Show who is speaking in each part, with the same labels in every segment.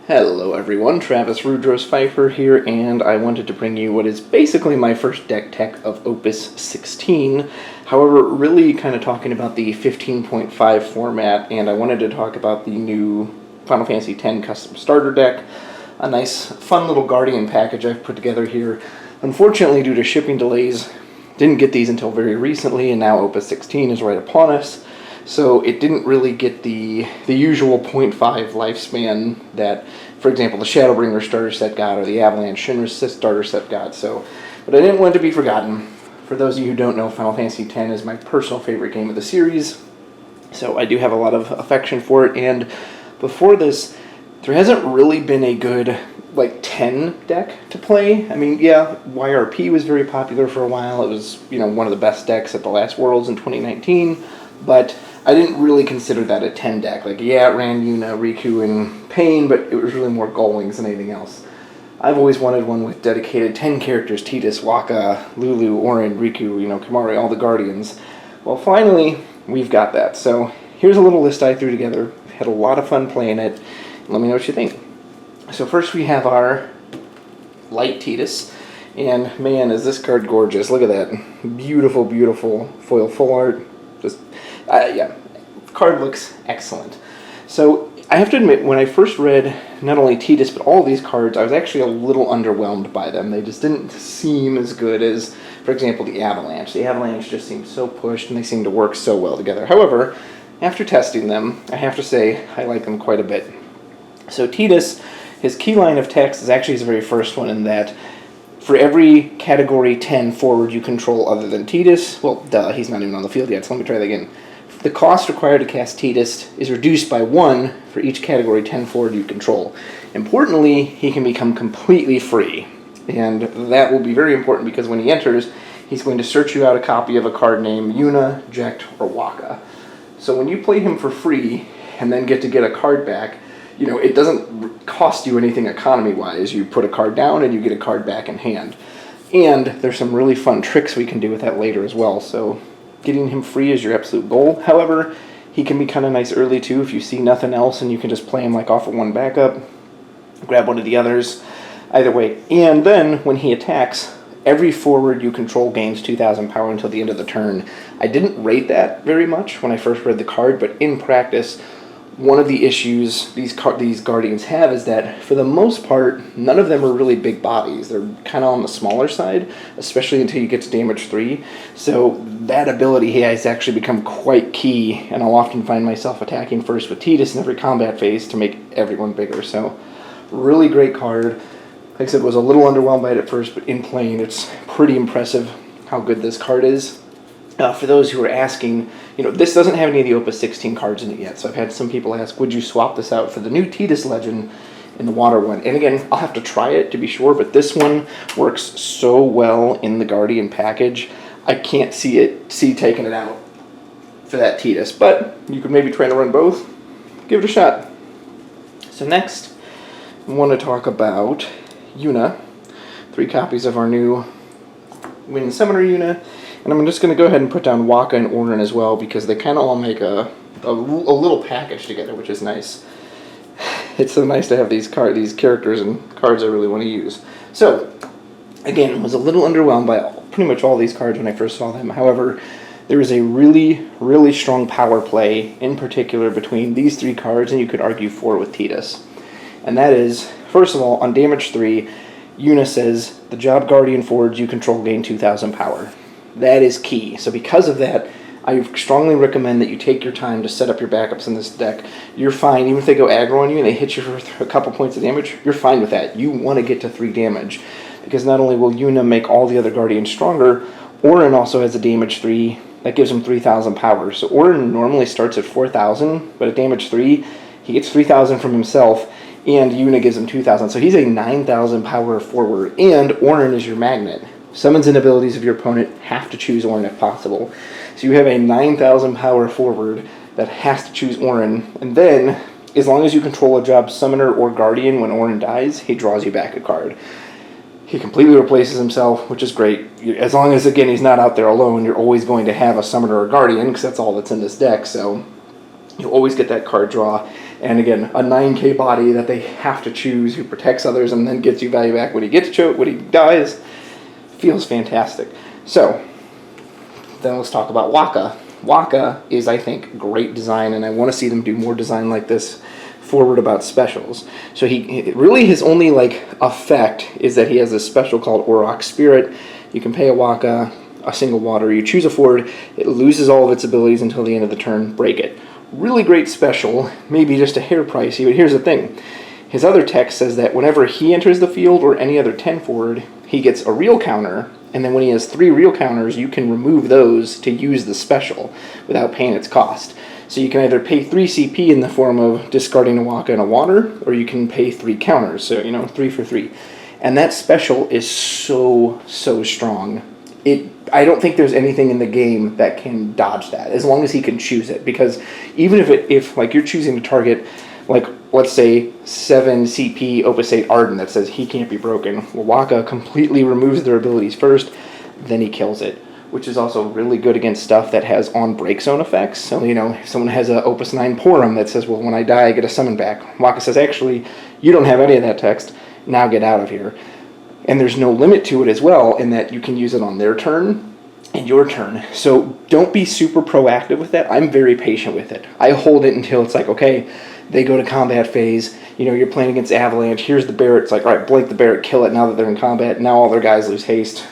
Speaker 1: Hello everyone, Travis Rudros Pfeiffer here, and I wanted to bring you what is basically my first deck tech of Opus 16. However, really kind of talking about the 15.5 format, and I wanted to talk about the new Final Fantasy X custom starter deck. A nice, fun little Guardian package I've put together here. Unfortunately, due to shipping delays, didn't get these until very recently, and now Opus 16 is right upon us. So it didn't really get the usual 0.5 lifespan that, for example, the Shadowbringer starter set got or the Avalanche Shinra starter set got. But I didn't want it to be forgotten. For those of you who don't know, Final Fantasy X is my personal favorite game of the series, so I do have a lot of affection for it. And before this, there hasn't really been a good 10 deck to play. I mean, yeah, YRP was very popular for a while. It was one of the best decks at the last Worlds in 2019, but I didn't really consider that a 10 deck. It ran Yuna, Riku, and Pain, but it was really more Gullwings than anything else. I've always wanted one with dedicated 10 characters: Tidus, Wakka, Lulu, Auron, Riku, Kimahri, all the Guardians. Well, finally, we've got that. So here's a little list I threw together. Had a lot of fun playing it. Let me know what you think. So first we have our Light Tidus. And man, is this card gorgeous. Look at that. Beautiful, beautiful foil full art. Yeah, card looks excellent. So I have to admit, when I first read not only Tidus but all of these cards, I was actually a little underwhelmed by them. They just didn't seem as good as, for example, the Avalanche. The Avalanche just seemed so pushed, and they seem to work so well together. However, after testing them, I have to say I like them quite a bit. So Tidus, his key line of text is actually his very first one, in that for every category 10 forward you control other than Tidus, well, duh, he's not even on the field yet, so let me try that again. The cost required to cast Tidus is reduced by 1 for each category 10 forward you control. Importantly, he can become completely free, and that will be very important because when he enters, he's going to search you out a copy of a card named Yuna, Jekt, or Wakka. So when you play him for free and then get a card back, it doesn't cost you anything economy-wise. You put a card down and you get a card back in hand. And there's some really fun tricks we can do with that later as well, so getting him free is your absolute goal. However, he can be kind of nice early too if you see nothing else and you can just play him off of one backup, grab one of the others, either way. And then when he attacks, every forward you control gains 2,000 power until the end of the turn. I didn't rate that very much when I first read the card, but in practice, one of the issues these Guardians have is that, for the most part, none of them are really big bodies. They're kind of on the smaller side, especially until you get to damage 3. So that ability has actually become quite key, and I'll often find myself attacking first with Tidus in every combat phase to make everyone bigger. So really great card. Like I said, was a little underwhelmed by it at first, but in playing, it's pretty impressive how good this card is. For those who are asking, this doesn't have any of the Opus 16 cards in it yet, so I've had some people ask, would you swap this out for the new Tidus Legend in the Water one? And again, I'll have to try it to be sure, but this one works so well in the Guardian package, I can't see taking it out for that Tidus, but you could maybe try to run both. Give it a shot. So next, I want to talk about Yuna. 3 copies of our new Wind Summoner Yuna. And I'm just going to go ahead and put down Wakka and Auron as well, because they kind of all make a little package together, which is nice. It's so nice to have these characters and cards I really want to use. So, again, was a little underwhelmed by pretty much all these cards when I first saw them. However, there is a really, really strong power play, in particular between these 3 cards, and you could argue 4 with Tidus. And that is, first of all, on damage 3, Yuna says, the job Guardian forwards you control gain 2,000 power. That is key. So because of that, I strongly recommend that you take your time to set up your backups in this deck. You're fine. Even if they go aggro on you and they hit you for a couple points of damage, you're fine with that. You want to get to 3 damage. Because not only will Yuna make all the other Guardians stronger, Auron also has a damage 3 that gives him 3,000 power. So Auron normally starts at 4,000, but at damage 3, he gets 3,000 from himself, and Yuna gives him 2,000. So he's a 9,000 power forward, and Auron is your magnet. Summons and abilities of your opponent have to choose Auron if possible. So you have a 9,000 power forward that has to choose Auron, and then, as long as you control a job Summoner or Guardian when Auron dies, he draws you back a card. He completely replaces himself, which is great. As long as, again, he's not out there alone, you're always going to have a Summoner or Guardian, because that's all that's in this deck, so you'll always get that card draw. And again, a 9k body that they have to choose, who protects others and then gets you value back when he gets choked, when he dies. Feels fantastic. So, then let's talk about Waka. Waka is, I think, great design, and I want to see them do more design like this forward about specials. So really his only like effect is that he has this special called Auroch Spirit. You can pay a Waka, a single water, you choose a forward, it loses all of its abilities until the end of the turn, break it. Really great special, maybe just a hair pricey, but here's the thing. His other text says that whenever he enters the field or any other 10 forward, he gets a real counter, and then when he has 3 real counters, you can remove those to use the special without paying its cost. So you can either pay 3 CP in the form of discarding a Waka and a water, or you can pay 3 counters, so 3 for 3. And that special is so strong. I don't think there's anything in the game that can dodge that, as long as he can choose it. Because even if like you're choosing to target, like let's say 7 CP Opus 8 Arden that says he can't be broken, well, Waka completely removes their abilities first, then he kills it, which is also really good against stuff that has on break zone effects. So, if someone has a Opus 9 Porum that says, well, when I die, I get a summon back. Waka says, actually, you don't have any of that text. Now get out of here. And there's no limit to it as well, in that you can use it on their turn and your turn. So don't be super proactive with that. I'm very patient with it. I hold it until it's like, okay, they go to combat phase. You're playing against Avalanche. Here's the Barret. It's like, all right, blink the Barret, kill it now that they're in combat. Now all their guys lose haste.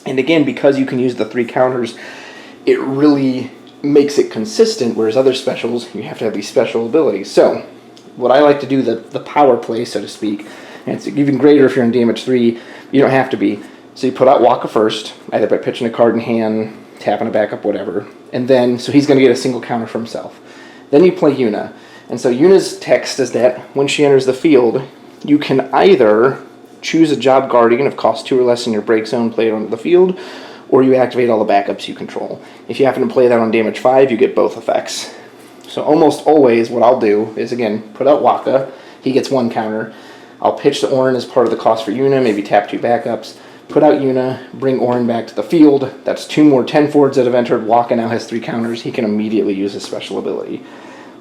Speaker 1: And again, because you can use the 3 counters, it really makes it consistent, whereas other specials, you have to have these special abilities. So, what I like to do, the power play, so to speak, and it's even greater if you're in damage 3, you don't have to be. So you put out Waka first, either by pitching a card in hand, tapping a backup, whatever, and then, so he's going to get a single counter for himself. Then you play Yuna. And so Yuna's text is that when she enters the field, you can either choose a Job Guardian of cost 2 or less in your break zone, play it onto the field, or you activate all the backups you control. If you happen to play that on damage 5, you get both effects. So almost always what I'll do is, again, put out Waka, he gets 1 counter, I'll pitch the Orin as part of the cost for Yuna, maybe tap 2 backups, put out Yuna, bring Orin back to the field, that's 2 more 10 forwards that have entered, Waka now has 3 counters, he can immediately use his special ability.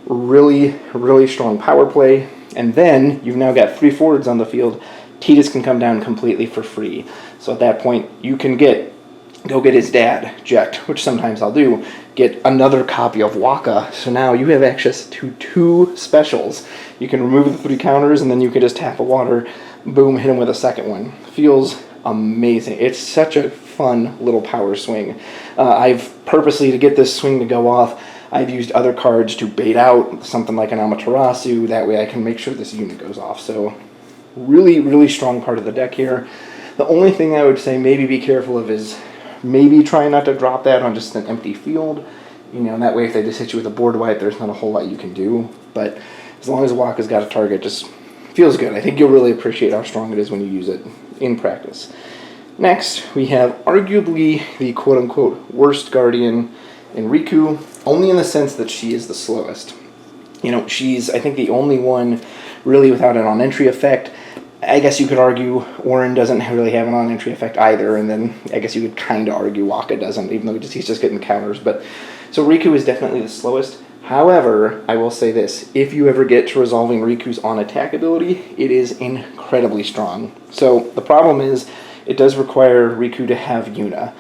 Speaker 1: Really strong power play, and then you've now got 3 forwards on the field. Tidus can come down completely for free. So at that point, you can go get his dad, Jet, which sometimes I'll do, get another copy of Waka. So now you have access to 2 specials. You can remove the 3 counters, and then you can just tap a water, boom, hit him with a second one. Feels amazing. It's such a fun little power swing. I've purposely, to get this swing to go off, I've used other cards to bait out something like an Amaterasu. That way I can make sure this unit goes off. So really strong part of the deck here. The only thing I would say maybe be careful of is maybe try not to drop that on just an empty field. That way if they just hit you with a board wipe, there's not a whole lot you can do. But as long as Waka's got a target, just feels good. I think you'll really appreciate how strong it is when you use it in practice. Next, we have arguably the quote-unquote worst Guardian in Riku, only in the sense that she is the slowest. She's, I think, the only one really without an on-entry effect. I guess you could argue Orin doesn't really have an on-entry effect either, and then I guess you could kind of argue Waka doesn't, even though he's just getting counters. But so Riku is definitely the slowest. However, I will say this, if you ever get to resolving Riku's on-attack ability, it is incredibly strong. So the problem is, it does require Riku to have Yuna.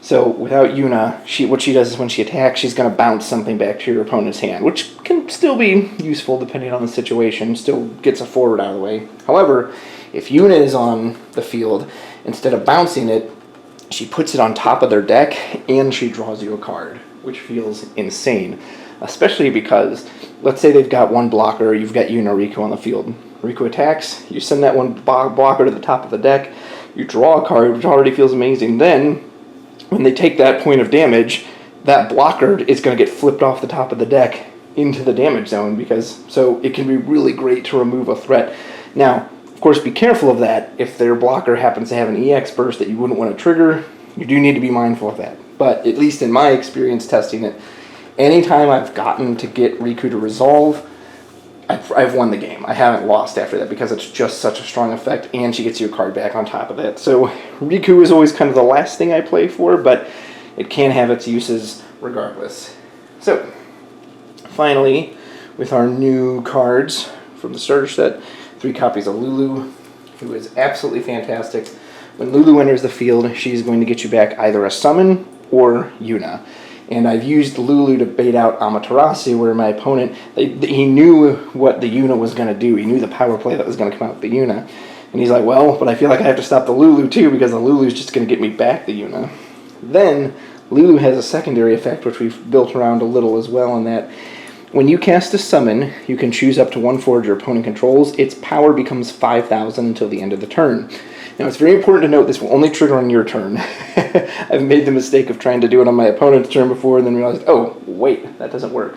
Speaker 1: So without Yuna, what she does is when she attacks, she's going to bounce something back to your opponent's hand, which can still be useful depending on the situation, still gets a forward out of the way. However, if Yuna is on the field, instead of bouncing it, she puts it on top of their deck and she draws you a card, which feels insane. Especially because, let's say they've got 1 blocker, you've got Yuna Riku on the field. Riku attacks, you send that 1 blocker to the top of the deck, you draw a card, which already feels amazing. Then, when they take that point of damage, that blocker is going to get flipped off the top of the deck into the damage zone, so it can be really great to remove a threat. Now, of course, be careful of that. If their blocker happens to have an EX burst that you wouldn't want to trigger, you do need to be mindful of that. But at least in my experience testing it, anytime I've gotten to get Riku to resolve, I've won the game. I haven't lost after that because it's just such a strong effect, and she gets you a card back on top of that. So Riku is always kind of the last thing I play for, but it can have its uses regardless. So finally, with our new cards from the starter set. 3 copies of Lulu, who is absolutely fantastic. When Lulu enters the field, she's going to get you back either a summon or Yuna. And I've used Lulu to bait out Amaterasu, where my opponent, he knew what the Yuna was going to do. He knew the power play that was going to come out with the Yuna. And he's like, well, but I feel like I have to stop the Lulu too, because the Lulu is just going to get me back the Yuna. Then, Lulu has a secondary effect, which we've built around a little as well, in that when you cast a summon, you can choose up to 1 forward your opponent controls. Its power becomes 5,000 until the end of the turn. Now, it's very important to note this will only trigger on your turn. I've made the mistake of trying to do it on my opponent's turn before and then realized, oh, wait, that doesn't work.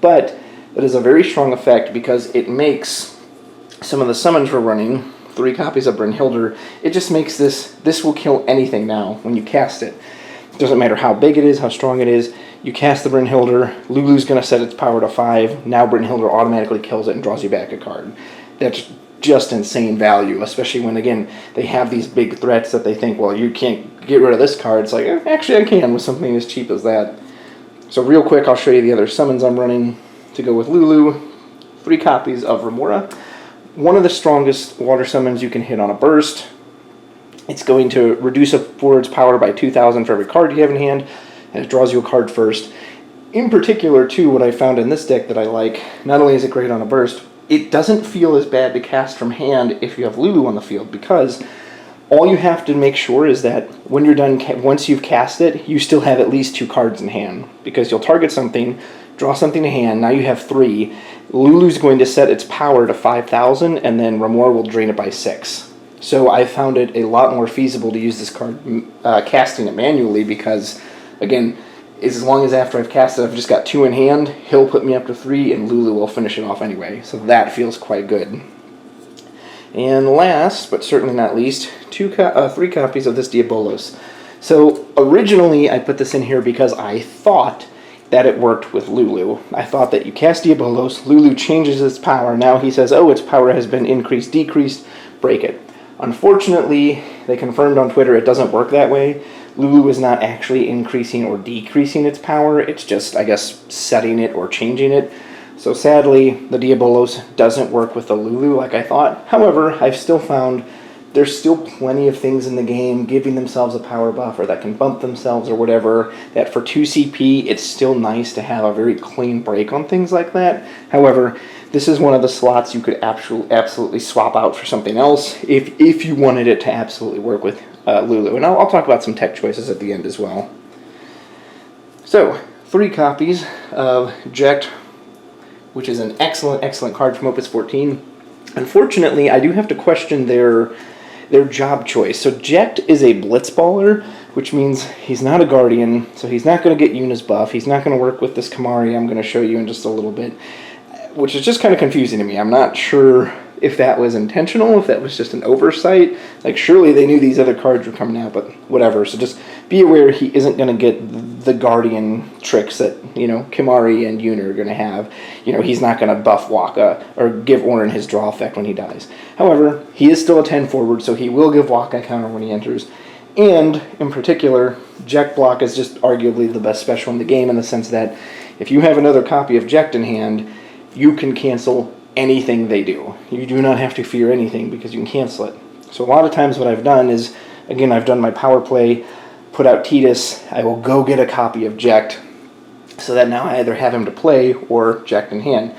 Speaker 1: But it is a very strong effect because it makes some of the summons we're running, 3 copies of Brynhildr, it just makes this will kill anything now when you cast it. It doesn't matter how big it is, how strong it is. You cast the Brynhildr, Lulu's going to set its power to 5. Now Brynhildr automatically kills it and draws you back a card. That's just insane value, especially when, again, they have these big threats that they think, well, you can't get rid of this card. It's like, actually I can with something as cheap as that. So real quick, I'll show you the other summons I'm running to go with Lulu. 3 copies of Remora. One of the strongest water summons you can hit on a burst. It's going to reduce a forward's power by 2,000 for every card you have in hand, and it draws you a card first. In particular, too, what I found in this deck that I like, not only is it great on a burst, it doesn't feel as bad to cast from hand if you have Lulu on the field, because all you have to make sure is that when you're done, once you've cast it, you still have at least 2 cards in hand, because you'll target something, draw something to hand, now you have 3. Lulu's going to set its power to 5,000, and then Remora will drain it by 6. So I found it a lot more feasible to use this card casting it manually because, again, as long as after I've cast it I've just got 2 in hand, he'll put me up to 3 and Lulu will finish it off anyway. So that feels quite good. And last, but certainly not least, 3 copies of this Diabolos. So originally I put this in here because I thought that it worked with Lulu. I thought that you cast Diabolos, Lulu changes its power, now he says, oh, its power has been increased, decreased, break it. Unfortunately, they confirmed on Twitter it doesn't work that way. Lulu is not actually increasing or decreasing its power, it's just, I guess, setting it or changing it. So sadly, the Diabolos doesn't work with the Lulu like I thought. However, I've still found there's still plenty of things in the game giving themselves a power buff or that can bump themselves or whatever, that for 2 CP, it's still nice to have a very clean break on things like that. However, this is one of the slots you could absolutely swap out for something else if you wanted it to absolutely work with Lulu. And I'll talk about some tech choices at the end as well. So, 3 copies of Jekt, which is an excellent card from Opus 14. Unfortunately, I do have to question their job choice. So Jekt is a blitzballer, which means he's not a guardian, so he's not going to get Yuna's buff. He's not going to work with this Kamari I'm going to show you in just a little bit, which is just kind of confusing to me. I'm not sure if that was intentional, if that was just an oversight. Like, surely they knew these other cards were coming out, but whatever. So just be aware he isn't going to get the Guardian tricks that, Kimari and Yuna are going to have. He's not going to buff Waka or give Orin his draw effect when he dies. However, he is still a 10 forward, so he will give Waka a counter when he enters. And, in particular, Jekt block is just arguably the best special in the game in the sense that if you have another copy of Jekt in hand, you can cancel anything they do. You do not have to fear anything because you can cancel it. So a lot of times what I've done is, again, I've done my power play, put out Tidus, I will go get a copy of Jekt, so that now I either have him to play or Jekt in hand.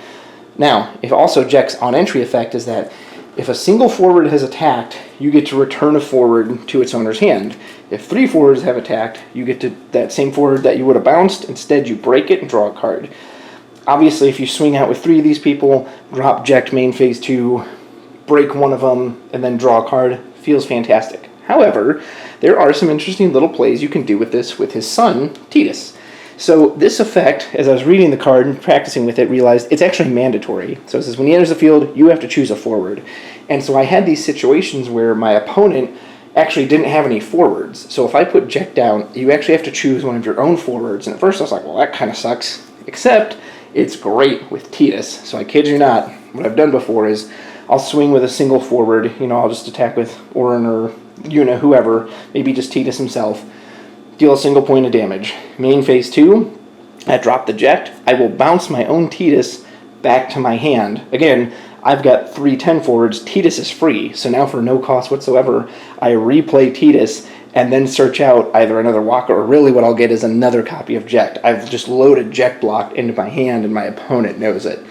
Speaker 1: Now, if also Jekt's on-entry effect is that if a single forward has attacked, you get to return a forward to its owner's hand. If 3 forwards have attacked, you get to that same forward that you would have bounced, instead you break it and draw a card. Obviously, if you swing out with 3 of these people, drop Jekt main phase 2, break one of them, and then draw a card, feels fantastic. However, there are some interesting little plays you can do with this with his son, Tidus. So this effect, as I was reading the card and practicing with it, realized it's actually mandatory. So it says when he enters the field, you have to choose a forward. And so I had these situations where my opponent actually didn't have any forwards. So if I put Jekt down, you actually have to choose one of your own forwards. And at first I was like, well, that kind of sucks. Except it's great with Tidus. So I kid you not, what I've done before is I'll swing with a single forward. I'll just attack with Orin or Yuna, whoever, maybe just Tidus himself. Deal a single point of damage. Main phase 2, I drop the Jekt. I will bounce my own Tidus back to my hand. Again, I've got 3 10 forwards. Tidus is free, so now for no cost whatsoever, I replay Tidus and then search out either another Waka, or really what I'll get is another copy of Jekt. I've just loaded Jekt block into my hand and my opponent knows it.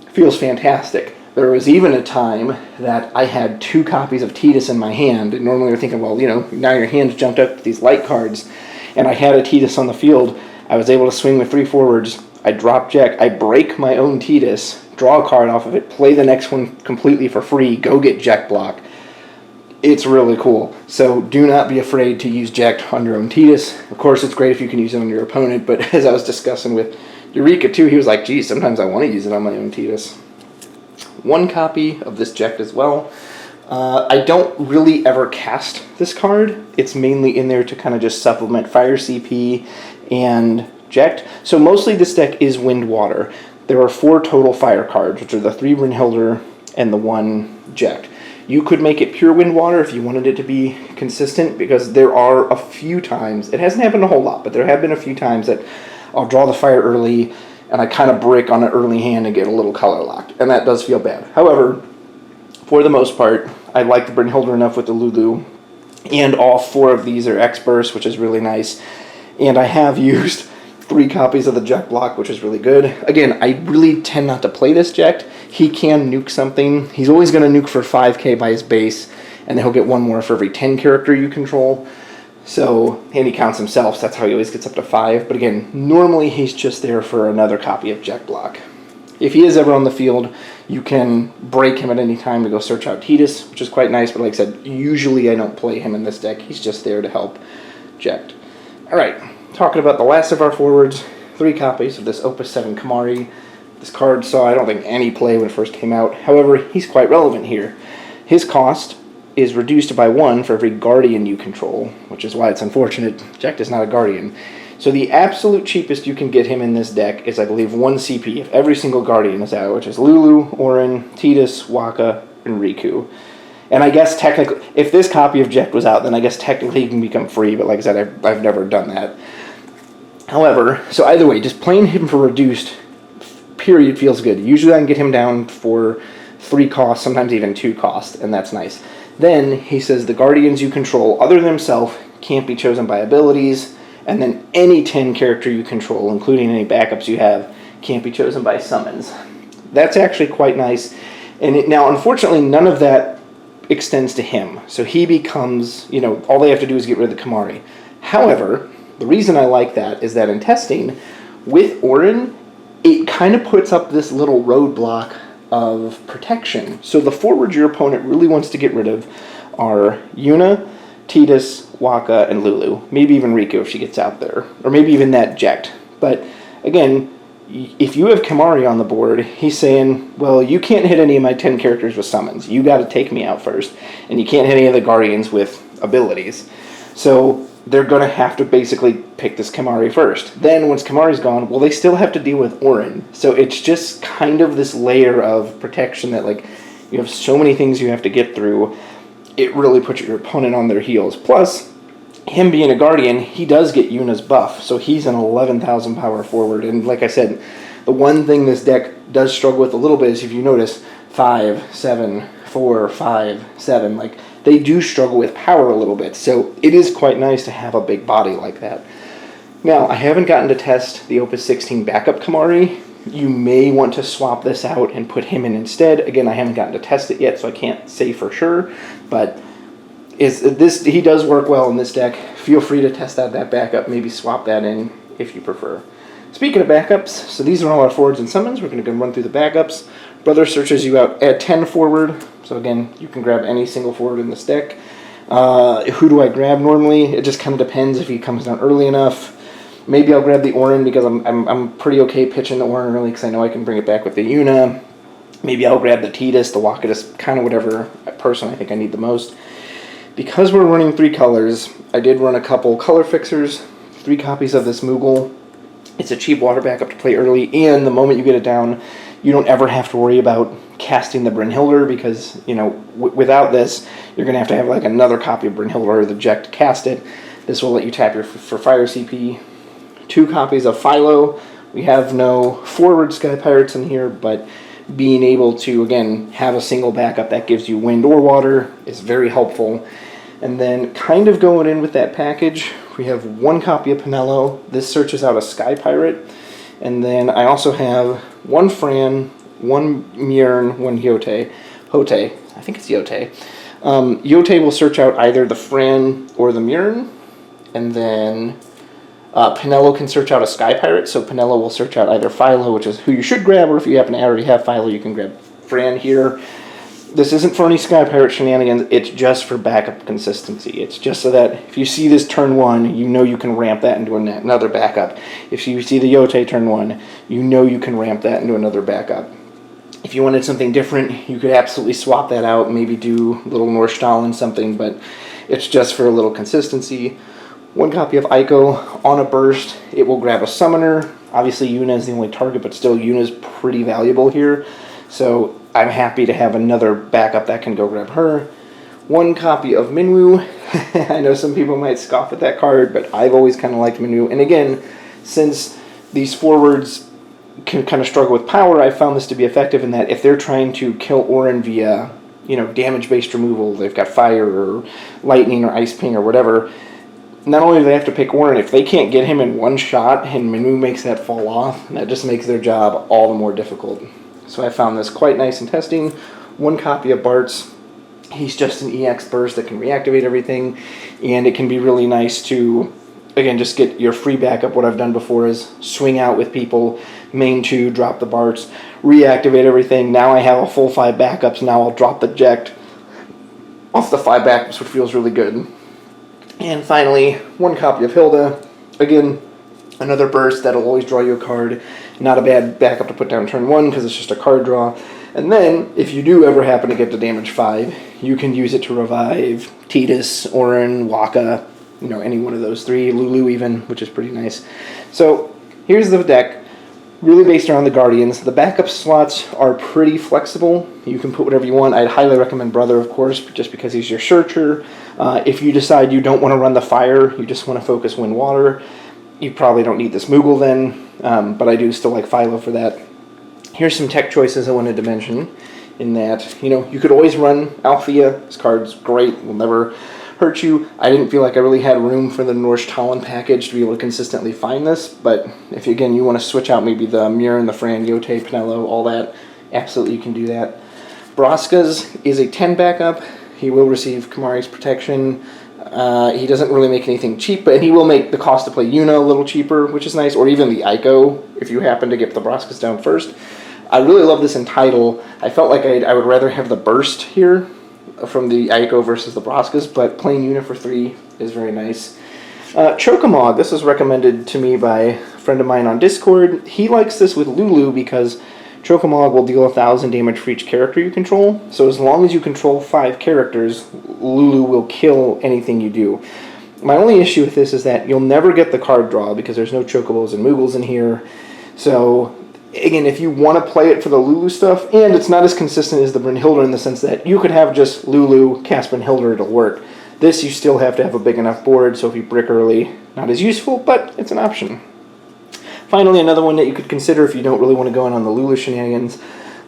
Speaker 1: Feels fantastic. There was even a time that I had 2 copies of Tidus in my hand, and normally you're thinking, well, now your hand's jumped up to these light cards, and I had a Tidus on the field. I was able to swing with 3 forwards. I drop Jekt, I break my own Tidus, draw a card off of it, play the next one completely for free, go get Jekt block. It's really cool. So do not be afraid to use Jekt on your own Tidus. Of course, it's great if you can use it on your opponent, but as I was discussing with Eureka too, he was like, geez, sometimes I want to use it on my own Tidus. 1 copy of this Jekt as well. I don't really ever cast this card. It's mainly in there to kind of just supplement Fire CP and Jekt. So mostly this deck is Wind Water. There are 4 total fire cards, which are the 3 Brynhildr and the 1 Jekt. You could make it pure Wind Water if you wanted it to be consistent, because there are a few times, it hasn't happened a whole lot, but there have been a few times that I'll draw the fire early and I kind of brick on an early hand and get a little color locked, and that does feel bad. However, for the most part, I like the Brynhildr enough with the Lulu, and all 4 of these are X-Burst, which is really nice, and I have used 3 copies of the Jekt block, which is really good. Again, I really tend not to play this Jekt. He can nuke something. He's always going to nuke for 5k by his base, and then he'll get 1 more for every 10 character you control. So, and he counts himself, so that's how he always gets up to 5. But again, normally he's just there for another copy of Jekt block. If he is ever on the field, you can break him at any time to go search out Tidus, which is quite nice, but like I said, usually I don't play him in this deck. He's just there to help Jekt. Alright, talking about the last of our forwards, 3 copies of this Opus 7 Kimahri. This card saw, I don't think, any play when it first came out. However, he's quite relevant here. His cost is reduced by 1 for every Guardian you control, which is why it's unfortunate Jekt is not a Guardian. So the absolute cheapest you can get him in this deck is, I believe, 1 CP if every single Guardian is out, which is Lulu, Auron, Tidus, Waka, and Riku. And I guess technically, if this copy of Jekt was out, then I guess technically he can become free, but like I said, I've never done that. However, so either way, just playing him for reduced, period, feels good. Usually I can get him down for 3 costs, sometimes even 2 costs, and that's nice. Then he says the Guardians you control, other than himself, can't be chosen by abilities, and then any 10 character you control, including any backups you have, can't be chosen by summons. That's actually quite nice. And now, unfortunately, none of that extends to him. So he becomes, all they have to do is get rid of the Kimahri. However, the reason I like that is that in testing, with Auron, it kind of puts up this little roadblock of protection. So the forwards your opponent really wants to get rid of are Yuna, Tidus, Waka, and Lulu. Maybe even Riku if she gets out there. Or maybe even that Jekt. But again, if you have Kimahri on the board, he's saying, well, you can't hit any of my 10 characters with summons. You got to take me out first. And you can't hit any of the Guardians with abilities. So they're going to have to basically pick this Kimahri first. Then, once Kimahri's gone, well, they still have to deal with Auron. So it's just kind of this layer of protection that, you have so many things you have to get through. It really puts your opponent on their heels. Plus, him being a Guardian, he does get Yuna's buff. So he's an 11,000 power forward. And like I said, the one thing this deck does struggle with a little bit is, if you notice, 5, 7, 4, 5, 7, they do struggle with power a little bit, so it is quite nice to have a big body like that. Now, I haven't gotten to test the Opus 16 backup Kimahri. You may want to swap this out and put him in instead. Again, I haven't gotten to test it yet, so I can't say for sure, but he does work well in this deck. Feel free to test out that backup, maybe swap that in if you prefer. Speaking of backups, so these are all our forwards and summons. We're going to go run through the backups. Brother searches you out at 10 forward. So again, you can grab any single forward in this deck. Who do I grab normally? It just kind of depends if he comes down early enough. Maybe I'll grab the Auron because I'm pretty okay pitching the Auron early because I know I can bring it back with the Yuna. Maybe I'll grab the Tidus, the Waka, just kind of whatever person I think I need the most. Because we're running 3 colors, I did run a couple color fixers, 3 copies of this Moogle. It's a cheap water backup to play early, and the moment you get it down, you don't ever have to worry about casting the Brynhildr because, without this, you're going to have another copy of Brynhildr or the Jekt to cast it. This will let you tap for fire CP. 2 copies of Philo, We have no forward Sky Pirates in here, but being able to, again, have a single backup that gives you wind or water is very helpful. And then kind of going in with that package, we have one copy of Pinello. This searches out a Sky Pirate. And then I also have one Fran, one Mjorn, one Yote. I think it's Yote. Yote will search out either the Fran or the Mjorn. And then Pinello can search out a Sky Pirate, so Pinello will search out either Philo, which is who you should grab, or if you happen to already have Philo, you can grab Fran here. This isn't for any Sky Pirate shenanigans, it's just for backup consistency. It's just so that if you see this turn 1, you know you can ramp that into another backup. If you see the Yote turn 1, you know you can ramp that into another backup. If you wanted something different, you could absolutely swap that out, maybe do a little Northstalin something, but it's just for a little consistency. One copy of Ico. On a burst, it will grab a summoner. Obviously, Yuna is the only target, but still, Yuna's pretty valuable here. So I'm happy to have another backup that can go grab her. One copy of Minwu. I know some people might scoff at that card, but I've always kind of liked Minwu. And again, since these forwards can kind of struggle with power, I found this to be effective in that if they're trying to kill Orin via, damage-based removal, they've got fire or lightning or ice ping or whatever, not only do they have to pick Orin, if they can't get him in one shot and Minwu makes that fall off, that just makes their job all the more difficult. So I found this quite nice in testing. One copy of Bart's. He's just an EX burst that can reactivate everything, and it can be really nice to, again, just get your free backup. What I've done before is swing out with people, main 2, drop the Bart's, reactivate everything. Now I have a full 5 backups. Now I'll drop the Ject off the 5 backups, which feels really good. And finally, one copy of Hilda. Again, another burst that'll always draw you a card. Not a bad backup to put down turn 1 because it's just a card draw. And then, if you do ever happen to get to damage 5, you can use it to revive Tidus, Orin, Waka, any one of those 3, Lulu even, which is pretty nice. So, here's the deck. Really based around the Guardians. The backup slots are pretty flexible. You can put whatever you want. I'd highly recommend Brother, of course, just because he's your searcher. If you decide you don't want to run the fire, you just want to focus wind water, you probably don't need this Moogle then, but I do still like Philo for that. Here's some tech choices I wanted to mention, in that, you could always run Althea. This card's great, will never hurt you. I didn't feel like I really had room for the Northstalin package to be able to consistently find this, but if, again, you want to switch out maybe the Mjorn, the Fran, Yote, Pinello, all that, absolutely you can do that. Braska's is a 10 backup. He will receive Kamari's protection. He doesn't really make anything cheap, but he will make the cost to play Yuna a little cheaper, which is nice, or even the Ico, if you happen to get the Braskas down first. I really love this in title. I felt like I would rather have the burst here from the Ico versus the Braskas, but playing Yuna for 3 is very nice. Chocomog, this was recommended to me by a friend of mine on Discord. He likes this with Lulu because Chocomog will deal 1,000 damage for each character you control. So as long as you control 5 characters, Lulu will kill anything you do. My only issue with this is that you'll never get the card draw because there's no Chocobos and Moogles in here. So, again, if you want to play it for the Lulu stuff, and it's not as consistent as the Brynhildr in the sense that you could have just Lulu, cast Brynhildr, it'll work. This, you still have to have a big enough board, so if you brick early, not as useful, but it's an option. Finally, another one that you could consider if you don't really want to go in on the Lulu shenanigans,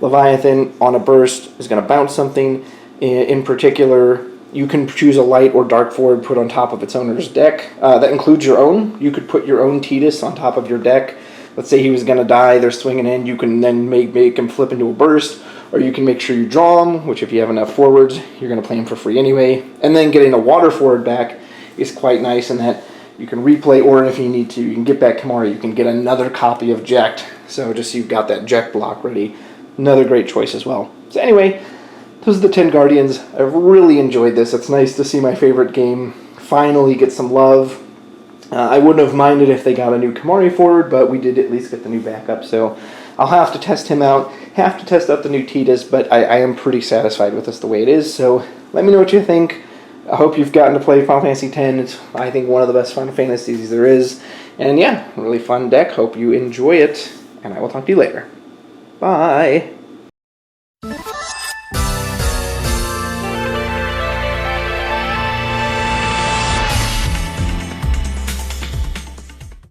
Speaker 1: Leviathan on a burst is going to bounce something. In particular, you can choose a light or dark forward put on top of its owner's deck. That includes your own. You could put your own Tidus on top of your deck. Let's say he was going to die, they're swinging in, you can then make him flip into a burst, or you can make sure you draw him, which if you have enough forwards, you're going to play him for free anyway. And then getting a water forward back is quite nice in that you can replay Orin if you need to, you can get back Kamari, you can get another copy of Ject, so just so you've got that Ject block ready. Another great choice as well. So anyway, those are the 10 Guardians. I've really enjoyed this. It's nice to see my favorite game finally get some love. I wouldn't have minded if they got a new Kamari forward, but we did at least get the new backup, so I'll have to test him out, have to test out the new Tidus, but I am pretty satisfied with this the way it is, so let me know what you think. I hope you've gotten to play Final Fantasy X. It's, I think, one of the best Final Fantasies there is, and yeah, really fun deck. Hope you enjoy it, and I will talk to you later. Bye!